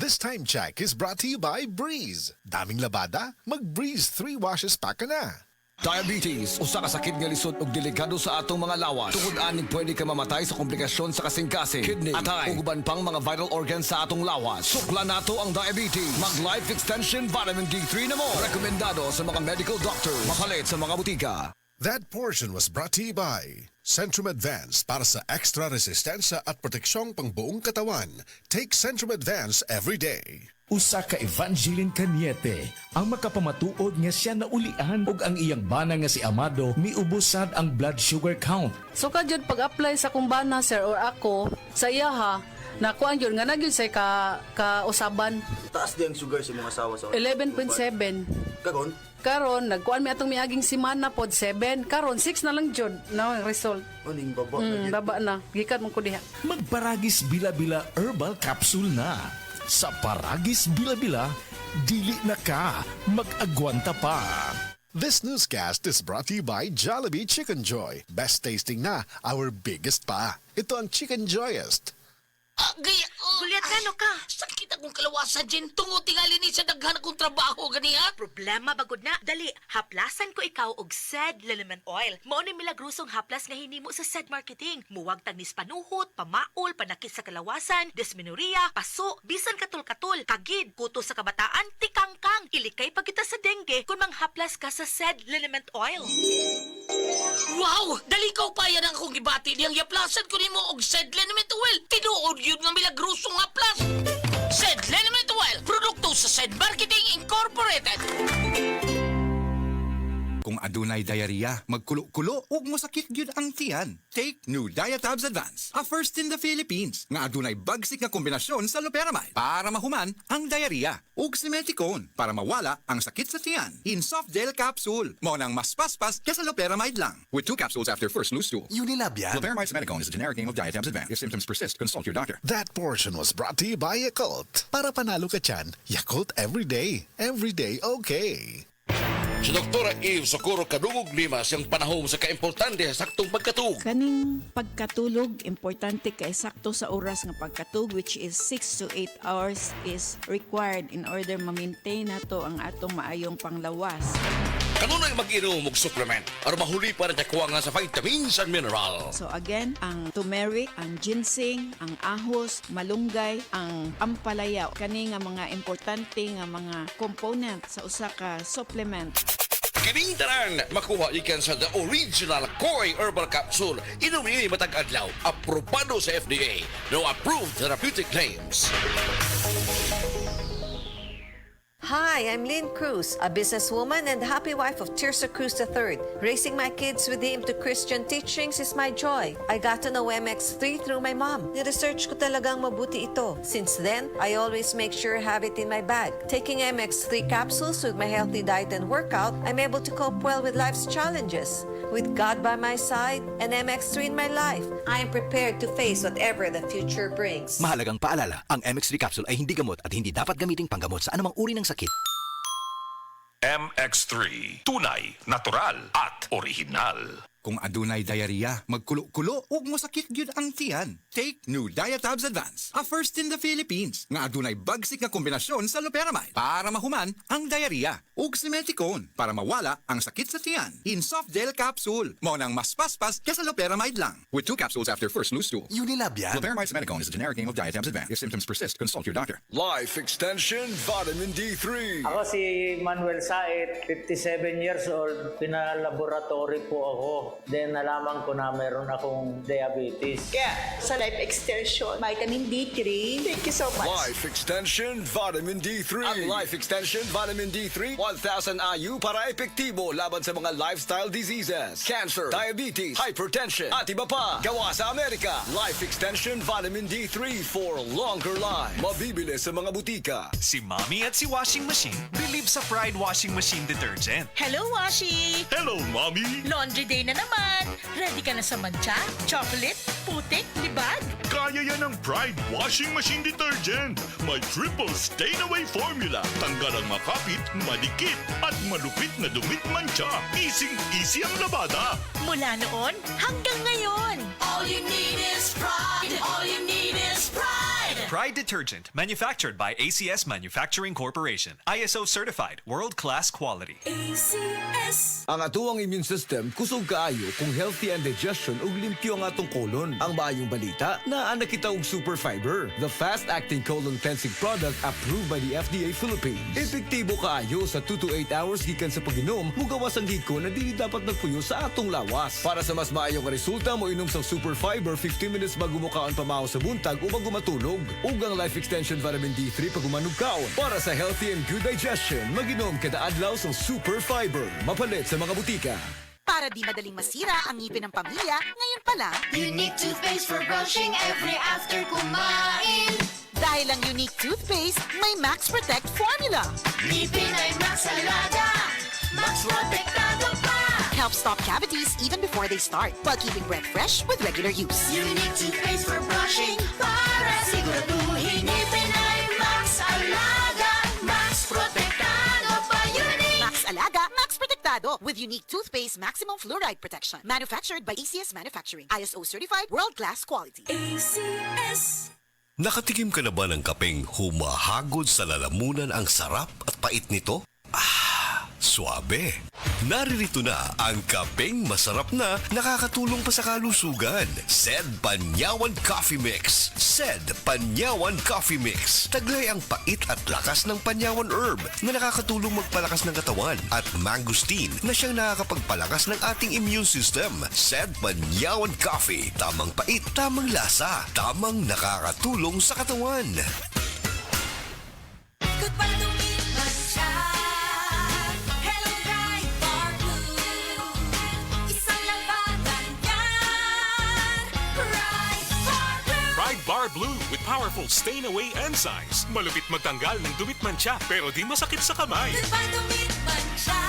This time check is brought to you by Breeze. Daming labada? Mag-Breeze 3 washes pa ka na. Diabetes, usa ka sakit nga lisod ug delikado sa atong mga lawas. Tungod aning pwede ka mamatay sa komplikasyon sa kasing-kasing, kidney, atay, ug uban pang mga vital organs sa atong lawas. Sukla nato ang diabetes. Mag Life Extension Vitamin D3 na mo. Rekomendado sa mga medical doctor. Mapalit sa mga butika. That portion was brought to you by Centrum Advance para sa extra resistensya at proteksyong pangbuong katawan. Take Centrum Advance every day. Usa ka Evangeline Cañete ang makapamatuod nga siya naulian ug ang iyang bana nga si Amado miubusad ang blood sugar count. So kadyod pag-apply sa kumbana sir or ako sa iya ha, nakuan yun nga nagyud say ka-usaban. Taas di ang sugar sa mga asawa sa 11.7. Kagon? Karon nagkuan mi atong miaging semana pod 7. Karon 6 na lang jud na ang result. Uning baba. Baba na. Gikan mo ko diha. Magparagis bila-bila herbal capsule na. Sa Paragis Bila-Bila, dili na ka, mag-agwanta pa. This newscast is brought to you by Jollibee Chicken Joy. Best tasting na, our biggest pa. Ito ang Chicken Joyest. Gulyat ka, no ka? Sakit akong kalawasan, Jen. Tungo tingali ni sa daghan akong trabaho, ganiha. Problema bagod na. Dali, haplasan ko ikaw og SED Liniment Oil. Mao ni milagrosong haplas nga hinimo sa SED Marketing. Muwag tagnis panuhot, pamaol, panakit sa kalawasan, dysmenorrhea, paso, bisan katul-katul, kagid, kuto sa kabataan, tikangkang. Ilikay pagkita sa dengue kung manghaplas ka sa SED Liniment Oil. Wow! Dali ka pa yan ang akong gibati. Diyang yaplasan ko ni mo og SED Liniment Oil. Tinuod yun nga milagrosong haplas. SED Liniment Oil. Produkto sa SED Marketing Incorporated. Kung adunay diarrhea, magkulo-kulo ug mosakit gyud ang tiyan. Take New Diatabs Advance, a first in the Philippines nga adunay bagsik nga kombinasyon sa loperamide para mahuman ang diarrhea ug simeticone para mawala ang sakit sa tiyan. In soft gel capsule, mao nang mas paspas kaysa loperamide lang. With 2 capsules after first loose stool. Unilab yan. Loperamide simeticone is a generic name of Diatabs Advance. If symptoms persist, consult your doctor. That portion was brought to you by Yakult. Para panalo ka tiyan, Yakult every day. Every day okay. Si Dr. Eve Socorro Kadungog Limas ang panahon sa kaimportante sa saktong pagkatug. Kaning pagkatulog, importante kay sakto sa oras nga pagkatug, which is 6 to 8 hours is required in order ma-maintain nato ang atong maayong panglawas. Kanunay mag-inom og supplement aron mahuli pa rin kakuwangan sa vitamins and mineral. So again, ang turmeric, ang ginseng, ang ahos, malunggay, ang ampalaya, kani nga mga importante nga mga component sa usa ka supplement. Kining tanan makuha ikan sa the original Koi Herbal Capsule. Inom ini matag adlaw. Aprobado sa FDA. No approved therapeutic claims. Hi, I'm Lynn Cruz, a businesswoman and happy wife of Tirsa Cruz III. Raising my kids with the aim to Christian teachings is my joy. I got to know MX3 through my mom. Ni-research ko talagang mabuti ito. Since then, I always make sure I have it in my bag. Taking MX3 capsules with my healthy diet and workout, I'm able to cope well with life's challenges. With God by my side and MX3 in my life, I am prepared to face whatever the future brings. Mahalagang paalala, ang MX3 capsule ay hindi gamot at hindi dapat gamiting panggamot sa anumang uri ng sakit. MX3. Tunay, natural, at original. Kung adunay diarrhea, magkulo-kulo ug mosakit gyud ang tiyan. Take New Diatabs Advance, a first in the Philippines nga adunay bagsik nga kombinasyon sa loperamide para mahuman ang diarrhea ug simeticone para mawala ang sakit sa tiyan. In soft gel capsule, mao nang mas paspas kaysa loperamide lang. With 2 capsules after first loose stool. Unilab yan. Loperamide simeticone is a generic name of Diatabs Advance. If symptoms persist, consult your doctor. Life Extension Vitamin D3. Ako si Manuel Said, 57 years old. Pinalaboratory po ako. Then nalaman ko na meron akong diabetes. Kaya sa Life Extension, Vitamin D3, thank you so much. Life Extension Vitamin D3. Ang Life Extension Vitamin D3, 1,000 IU para epektibo laban sa mga lifestyle diseases, cancer, diabetes, hypertension, at iba pa. Gawa sa Amerika, Life Extension Vitamin D3 for longer life. Mabibili sa mga butika. Si Mommy at si Washing Machine believe sa Pride Washing Machine Detergent. Hello, Washi! Hello, Mommy! Laundry day na naman. Ready ka na sa mancha, chocolate, putik, libag? Kaya yan ang Pride Washing Machine Detergent. May triple stain-away formula. Tanggal ang makapit, madikit, at malupit na dumit mancha. Easy-easy ang labada. Mula noon hanggang ngayon. All you need is pride. All you need is pride. Pride detergent, manufactured by ACS Manufacturing Corporation. ISO certified, world-class quality. Ang atuang immune system kusog kaayo kung healthy ang digestion ug limpyo ang atong colon. Ang maayong balita, naa na kita og Super Fiber, the fast-acting colon cleansing product approved by the FDA Philippines. Epektibo kaayo sa 2 to 8 hours gikan sa pag-inom, mugawas ang hiko na dili dapat nagpuyo sa atong lawas. Para sa mas maayong resulta mo inom sa Super Fiber 15 minutes bago mo kaon pamahaw sa buntag o bago matulog. Ug ang Life Extension Vitamin D3 pag umanog kaon. Para sa healthy and good digestion, mag-inom kada adlaw sa Super Fiber. Mapalit sa mga butika. Para di madaling masira ang ngipin ng pamilya, ngayon pa lang, Unique toothpaste for brushing every after kumain. dahil ang Unique toothpaste may Max Protect formula. Ngipin ay Max Alaga, Max Protektado pa. Helps stop cavities even before they start, while keeping breath fresh with regular use. Unique toothpaste for brushing para siguraduhin ngipin ay Max Alaga, Max Protektado pa. Unique Max Alaga, Max Protectado with Unique toothpaste maximum fluoride protection. Manufactured by ACS Manufacturing. ISO certified, world-class quality. ACS. Nakatikim ka na ba ng kapeng humahagod sa lalamunan ang sarap at pait nito? Suabe. Naririto na ang kapeng masarap na nakakatulong pa sa kalusugan. Sed Panyawan Coffee Mix. Sed Panyawan Coffee Mix. Taglay ang pait at lakas ng Panyawan Herb na nakakatulong magpalakas ng katawan at mangosteen na siyang nakakapagpalakas ng ating immune system. Sed Panyawan Coffee. Tamang pait, tamang lasa, tamang nakakatulong sa katawan. Goodbye to me, Masha. Hello, Pride Bar Blue. Isang labanan yan. Pride Bar Blue. Pride Bar Blue with powerful stain-away enzymes. Malupit magtanggal ng dumit mancha pero di masakit sa kamay. Goodbye to me, Masha.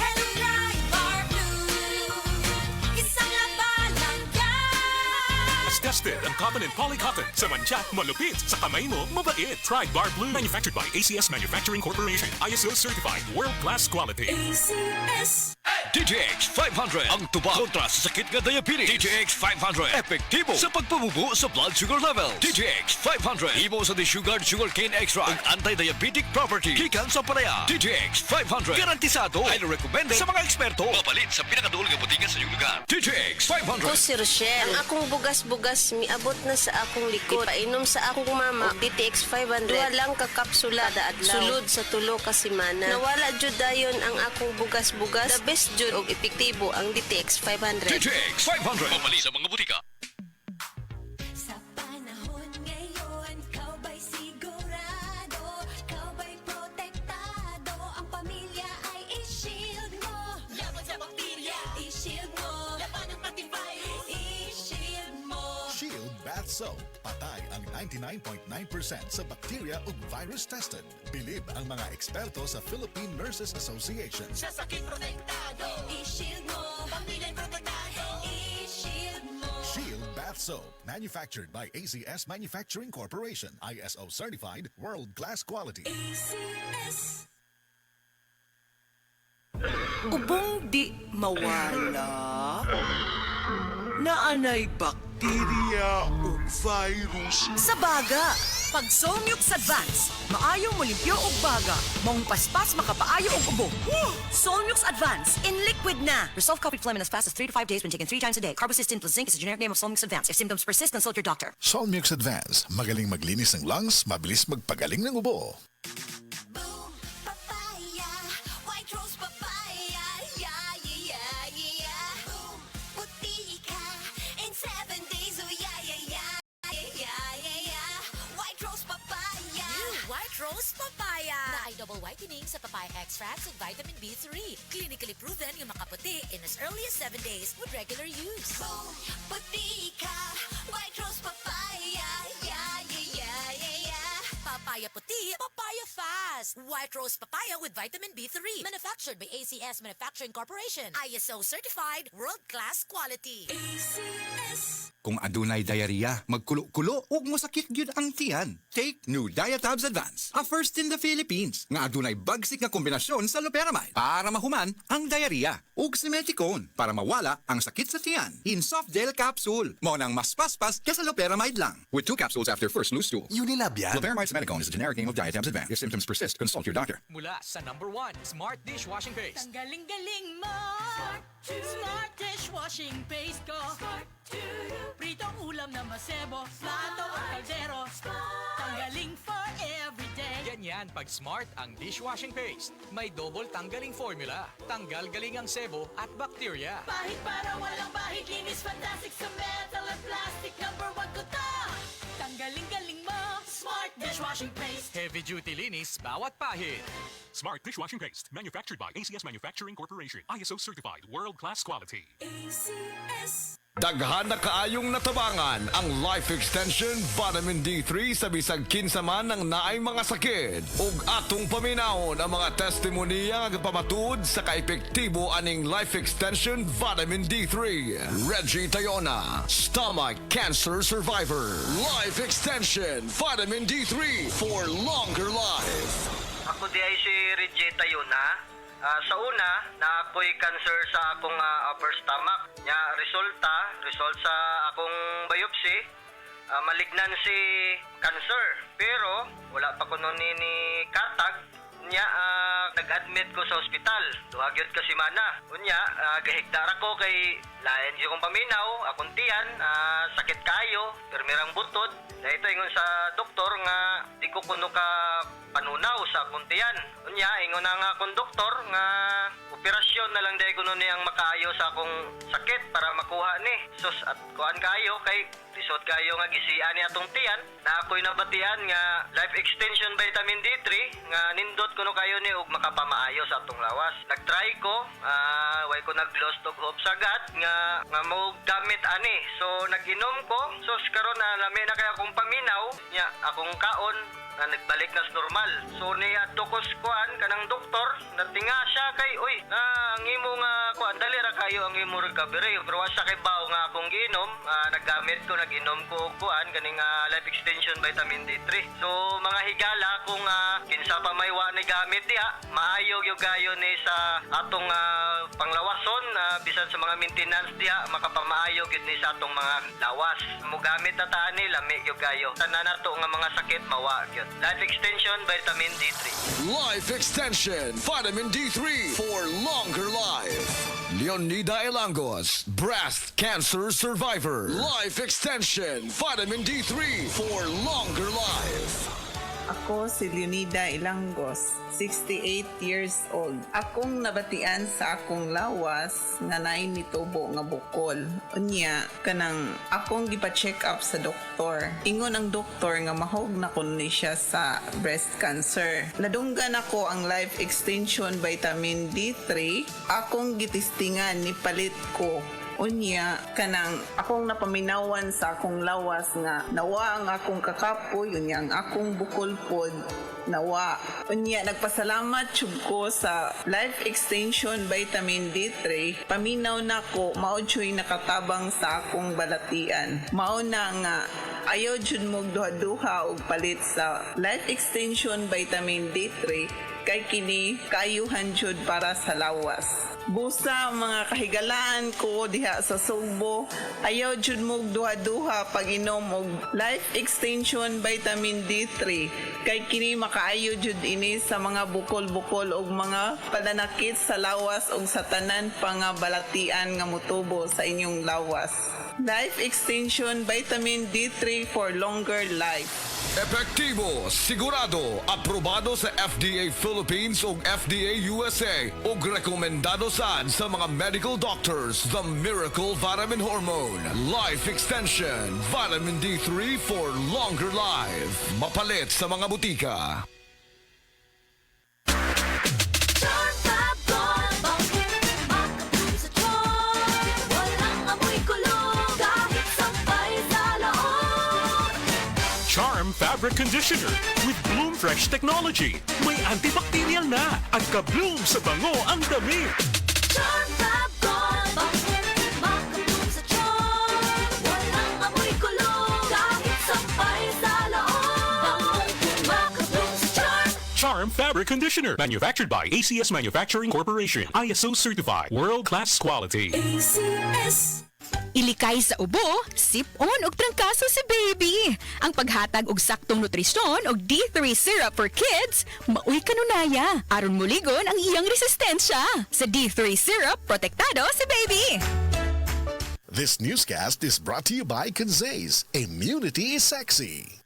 Hello, Pride Bar Blue. Isang labanan yan. As tested ang cotton and polycotton. Sa mancha, malupit. Sa kamay mo, mabait. Pride Bar Blue. Manufactured by ACS Manufacturing Corporation. ISO certified. World-class quality. ACS. DJX 500 ang tuba kontra sa sakit nga diabetes. DJX 500 epektibo sa pagpabubo sa blood sugar level. DJX 500 imo sa desugared sugarcane extract ang anti-diabetic property gikan sa palaya. DJX 500 garantisado highly recommended sa mga eksperto. Mapalit sa pinakadulong nga butingan sa iyong lugar. DJX 500. Ako si Rochelle. Ang akong bugas-bugas miabot na sa akong likod. Painom sa akong mama og DTX 500. Duha lang ka kapsula da adlaw. Sulod sa tulo ka semana. Nawala jud dayon ang akong bugas-bugas. The best jud og epektibo ang DTX 500. DTX 500 mapalit sa mga butika. Sa panahon ngayon, ikaw ba'y sigurado? Ikaw ba'y protektado? Ang pamilya ay i-shield mo. Laban sa bakterya, i-shield mo. Laban ng pati virus, i-shield mo. Shield Bath Soap. Patay ang 99.9% sa bacteria ug virus tested. Bilib ang mga eksperto sa Philippine Nurses Association. Sa sakit protektado, i-shield mo. Pamilya'y protektado, i-shield mo. Shield Bath Soap. Manufactured by ACS Manufacturing Corporation. ISO certified. World-class quality. ACS. Ubong di mawala. Naanay bakterya o virus. Sa baga, pag Solmux Advance, maayo mo limpyo og baga. Maong paspas makapaayo og ubo. Solmux Advance, in liquid na. Resolve coffee phlegm in as fast as 3 to 5 days when taken 3 times a day. Carbocysteine plus zinc is the generic name of Solmux Advance. If symptoms persist, consult your doctor. Solmux Advance. Magaling maglinis ng lungs, mabilis magpagaling ng ubo. Papaya, white rose papaya, yeah, yeah, yeah. Boom, puti ka in 7 days, oh yeah, yeah, yeah, yeah, yeah, yeah. White rose papaya. New White Rose Papaya. Na ay double whitening sa papaya extracts with vitamin B3. Clinically proven yung makaputi in as early as 7 days with regular use. Boom, puti ka, white rose papaya, yeah, yeah, yeah, yeah, yeah. Papaya puti, papaya fast. White Rose Papaya with vitamin B3. Manufactured by ACS Manufacturing Corporation. ISO certified, world-class quality. ACS. Kung adunay diarrhea, magkulo-kulo ug mosakit gyud ang tiyan. Take New Diatabs Advance, a first in the Philippines nga adunay bagsik nga kombinasyon sa loperamide para mahuman ang diarrhea ug simeticone para mawala ang sakit sa tiyan. In soft gel capsule, mo nang mas paspas kaysa loperamide lang. With 2 capsules after first loose stool. Unilab yan. Loperamide simeticone is a generic name of Diatabs Advance. If symptoms persist, consult your doctor. Mula sa number 1, Smart Dishwashing Paste. Ang galing-galing mo! Smart dishwashing paste ko! Pritong ulam na masebo, plato o kaldero. Tanggaling for everyday. Ganyan pag Smart ang dishwashing paste. May double tanggaling formula. Tanggal galing ang sebo at bacteria. Bahid para walang bahid, linis fantastic sa metal at plastic. Number 1 ko to! Tanggaling-galing mo! Smart dishwashing paste. Heavy duty linis bawat pahid. Smart Dishwashing Paste, manufactured by ACS Manufacturing Corporation. ISO certified, world-class quality. ACS. Daghan na kaayong natabangan ang Life Extension Vitamin D3 sa bisag kinsa man ng naay mga sakit. Ug atong paminahon ang mga testimonya nga pamatud sa kaepektibo aning Life Extension Vitamin D3. Reggie Tayona, stomach cancer survivor. Life Extension Vitamin D3 for longer life. Ako di ay si Reggie Tayona. Sa una, na ako'y cancer sa akong upper stomach. Nya result sa akong biopsy, malignancy cancer. Pero wala pa ko nun ni katag. Nya nag-admit ko sa ospital. Duhagyod ka semana. Unya gahigdara ko kay lain di kong paminaw, akong tiyan, sakit kayo, permirang butod. Dahito ingon sa doktor nga di ko kuno ka panunaw sa akong tiyan. Unya ingon na nga akong doktor nga operasyon na lang dahil kuno ni ang makaayo sa akong sakit para makuha ni. Sus at kuan kayo kay lisod kayo nga gisian ni atong tiyan na ako'y nabatian nga Life Extension Vitamin D3 nga nindot kuno kayo ni ug makapamaayo sa atong lawas. Nagtry ko, way ko nag-lost og hope sagad nga mo gamit ani. So nag-inom ko, so karon na lami na kay akong paminaw nya akong kaon na nagbalik na sa normal. So niya tukos kuan kanang doktor natinga siya kay uy ang imo nga kuan dali ra kayo ang imo recovery pero wa siya kay bawo nga akong giinom naggamit ko nag-inom ko og kuan kaning Life Extension Vitamin D3. So mga higala kung kinsa pa may wa ni gamit diha maayo gyud gayo ni sa atong panglawason bisan sa mga maintenance diha makapamaayo gyud ni sa atong mga lawas. Mo gamit ta ani lami gyud gayo. Tanan nato nga mga sakit mawa gyud. Life Extension Vitamin D3. Life Extension Vitamin D3 for longer life. Leonida Elangos, breast cancer survivor. Life Extension Vitamin D3 for longer life. Ako si Leonida Ilangos, 68 years old. Akong nabatian sa akong lawas nga naay nitubo nga bukol. Unya, kanang akong gipa-check up sa doktor. Ingon ang doktor nga mahog na kun ni siya sa breast cancer. Nadunggan ako ang Life Extension Vitamin D3. Akong gitistingan ni palit ko. Unya, kanang akong napaminawan sa akong lawas nga nawa ang akong kakapoy, unya ang akong bukol pod nawa. Unya, nagpasalamat jud ko sa Life Extension Vitamin D3. Paminaw na ko, mao jud nakatabang sa akong balatian. Mao na nga ayaw jud mo duha-duha og palit sa Life Extension Vitamin D3 kay kini kayuhan jud para sa lawas. Busa mga kahigalaan ko diha sa Sugbo, ayaw jud mo duha-duha pag inom og Life Extension Vitamin D3 kay kini makaayo jud ini sa mga bukol-bukol og mga pananakit sa lawas og sa tanan pa nga balatian nga motubo sa inyong lawas. Life Extension Vitamin D3 for longer life. Epektibo, sigurado, aprobado sa FDA Philippines ug FDA USA ug rekomendado sad sa mga medical doctors. The Miracle Vitamin Hormone, Life Extension, Vitamin D3 for longer life. Mapalit sa mga butika. Charm Fabric Conditioner with Bloom Fresh Technology. May antibacterial na at ka-bloom sa bango ang damit. Charm Fab Gold, bakit makabloom sa charm? Walang Charm Fabric Conditioner. Manufactured by ACS Manufacturing Corporation. ISO certified. World-class quality. ACS. Ilikay sa ubo, sip-on og trangkaso si baby. Ang paghatag og saktong nutrisyon og D3 syrup for kids, maoy kanunaya. Aron muligon ang iyang resistensya. Sa D3 syrup, protektado si baby. This newscast is brought to you by Kanzays. Immunity is sexy.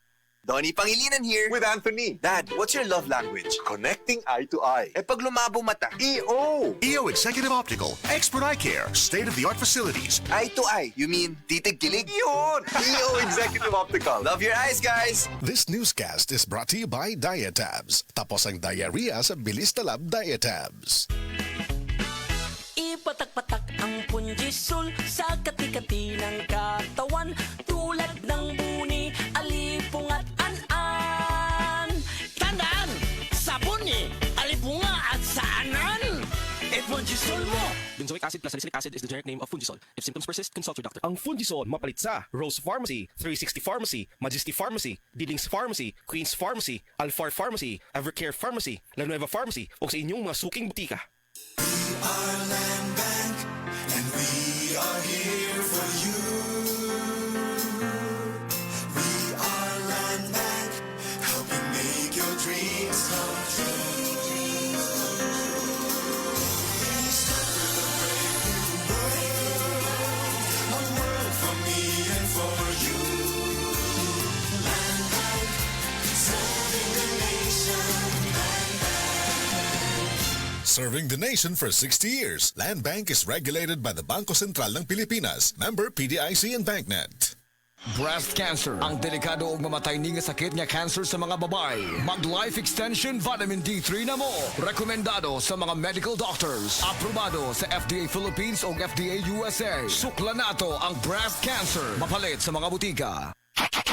Donnie Pangilinan here. With Anthony. Dad, what's your love language? Connecting eye to eye. Eh pag lumabo mata, EO. EO Executive Optical. Expert eye care. State-of-the-art facilities. Eye to eye. You mean titig kilig? Yun! EO Executive Optical. Love your eyes, guys. This newscast is brought to you by Diatabs. Tapos ang diarrhea sa bilis talab Diatabs. Ipatak-patak ang punjisol sa kati-kati ng katawan tulad ng buni, alipong at an-an. Tandaan! Sabuni, alipunga at saanan! Punjisol mo! Benzoic acid plus salicylic acid is the generic name of Fungisol. If symptoms persist, consult your doctor. Ang Fungisol mapalit sa Rose Pharmacy, 360 Pharmacy, Majesty Pharmacy, Dillings Pharmacy, Queen's Pharmacy, Alfar Pharmacy, Evercare Pharmacy, La Nueva Pharmacy o sa inyong mga suking butika. Our land bank, and we are here for you. We are land bank, helping make your dreams come true. We stand for the brave new world, a world for me and for you. Land bank, serving the nation. Serving the nation for 60 years, Land Bank is regulated by the Bangko Sentral ng Pilipinas, member PDIC and BancNet. Breast cancer. Ang delikado og mamatay ni nga sakit nga cancer sa mga babae. Mag Life Extension Vitamin D3 na mo. Rekomendado sa mga medical doctors. Aprobado sa FDA Philippines o FDA USA. Sukla nato ang breast cancer. Mapalit sa mga butika.